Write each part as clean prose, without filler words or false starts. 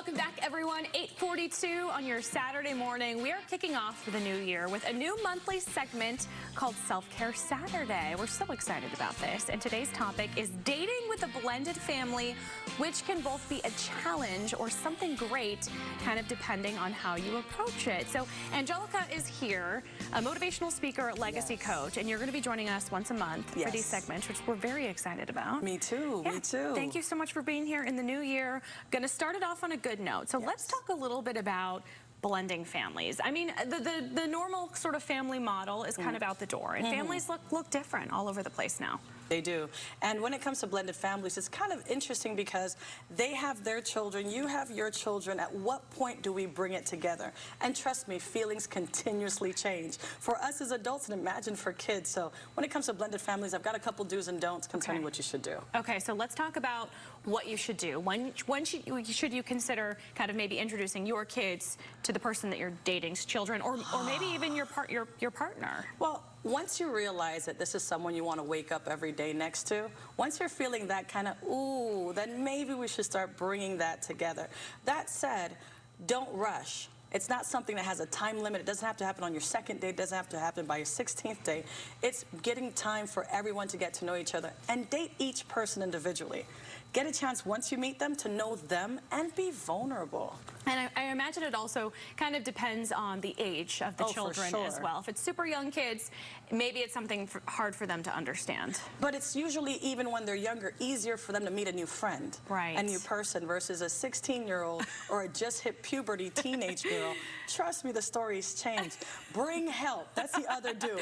Welcome back, everyone. 8:42 on your Saturday morning. We are kicking off for the new year with a new monthly segment called Self-Care Saturday. We're so excited about this. And today's topic is dating with a blended family, which can both be a challenge or something great, kind of depending on how you approach it. So Angelica is here, a motivational speaker, legacy coach, and you're going to be joining us once a month for these segments, which we're very excited about. Me too, me too. Thank you so much for being here in the new year. Going to start it off on a good note. So let's talk a little bit about blending families. I mean, the normal sort of family model is kind of out the door, and families look different all over the place now. They do. And when it comes to blended families, it's kind of interesting because they have their children, you have your children. At what point do we bring it together? And trust me, feelings continuously change. For us as adults, and imagine for kids. So when it comes to blended families, I've got a couple do's and don'ts concerning what you should do. Okay, so let's talk about what you should do. When should you consider kind of maybe introducing your kids to the person that you're dating's children, or maybe even your partner? Well, once you realize that this is someone you want to wake up every day next to, once you're feeling that kind of, ooh, then maybe we should start bringing that together. That said, don't rush. It's not something that has a time limit. It doesn't have to happen on your second date. It doesn't have to happen by your 16th date. It's getting time for everyone to get to know each other and date each person individually. Get a chance once you meet them to know them and be vulnerable. And I imagine it also kind of depends on the age of the children as well. If it's super young kids, maybe it's something hard for them to understand. But it's usually, even when they're younger, easier for them to meet a new friend, a new person, versus a 16-year-old or a just hit puberty teenage girl. Trust me, the stories change. Bring help. That's the other do.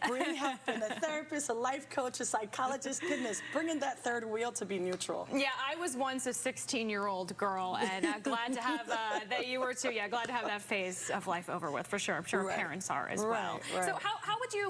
Bring help in a therapist, a life coach, a psychologist. Goodness, bring in that third wheel to be neutral. Yeah, I was once a 16-year-old girl, and glad to have that you were too. Yeah, glad to have that phase of life over with, for sure. I'm sure parents are as well. So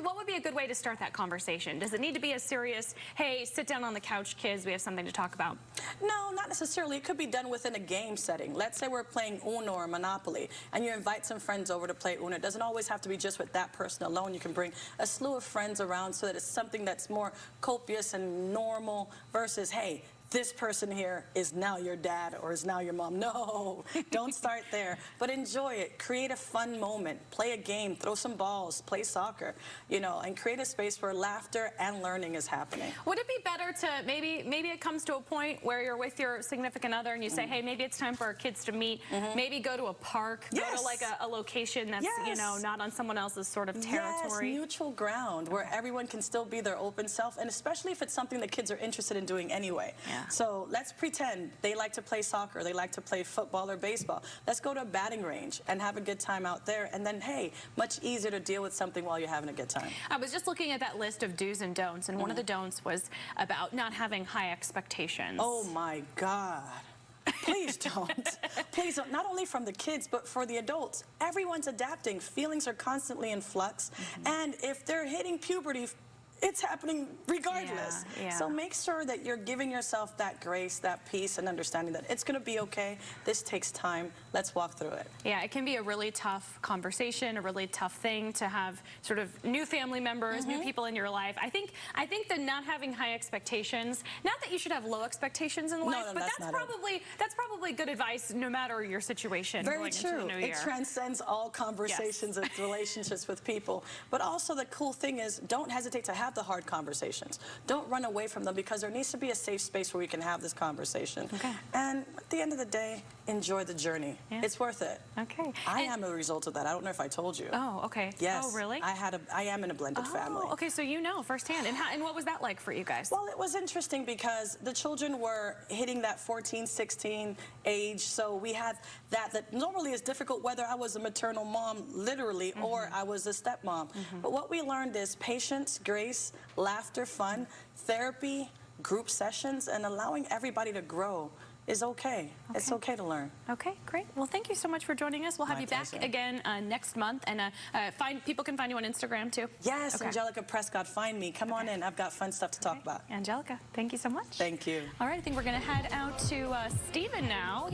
what would be a good way to start that conversation? Does it need to be a serious, hey, sit down on the couch, kids, we have something to talk about? No, not necessarily. It could be done within a game setting. Let's say we're playing Uno or Monopoly, and you invite some friends over to play Uno. It doesn't always have to be just with that person alone. You can bring a slew of friends around so that it's something that's more copious and normal versus, hey, this person here is now your dad or is now your mom. No, don't start there. But enjoy it. Create a fun moment. Play a game. Throw some balls. Play soccer. You know, and create a space where laughter and learning is happening. Would it be better to maybe it comes to a point where you're with your significant other and you say, hey, maybe it's time for our kids to meet. Maybe go to a park. Go to like a location that's you know, not on someone else's sort of territory. Yes, neutral ground where everyone can still be their open self, and especially if it's something the kids are interested in doing anyway. So let's pretend they like to play soccer, they like to play football or baseball. Let's go to a batting range and have a good time out there. And then, hey, much easier to deal with something while you're having a good time. I was just looking at that list of do's and don'ts, and one of the don'ts was about not having high expectations. Oh, my God. Please don't. Please don't. Not only from the kids, but for the adults. Everyone's adapting. Feelings are constantly in flux. And if they're hitting puberty, it's happening regardless. So make sure that you're giving yourself that grace, that peace, and understanding that it's going to be okay. This takes time. Let's walk through it. Yeah, it can be a really tough conversation, a really tough thing to have sort of new family members, new people in your life. I think that not having high expectations, not that you should have low expectations in life, but that's probably good advice no matter your situation. Very true. It transcends all conversations and relationships with people. But also the cool thing is, don't hesitate to have the hard conversations. Don't run away from them, because there needs to be a safe space where we can have this conversation. And at the end of the day, enjoy the journey. It's worth it. I am a result of that. I don't know if I told you. Oh, okay. Yes. Oh, really? I am in a blended family. Okay, so you know firsthand. And what was that like for you guys? Well, it was interesting because the children were hitting that 14, 16 age, so we had that normally is difficult whether I was a maternal mom, literally, or I was a stepmom. But what we learned is patience, grace, laughter, fun, therapy, group sessions, and allowing everybody to grow is okay. It's okay to learn. Okay, great. Well, thank you so much for joining us. We'll have you back again next month, and people can find you on Instagram too. Yes, Angelica Prescod. Find me. Come on in. I've got fun stuff to talk about. Angelica, thank you so much. Thank you. All right, I think we're going to head out to Stephen now.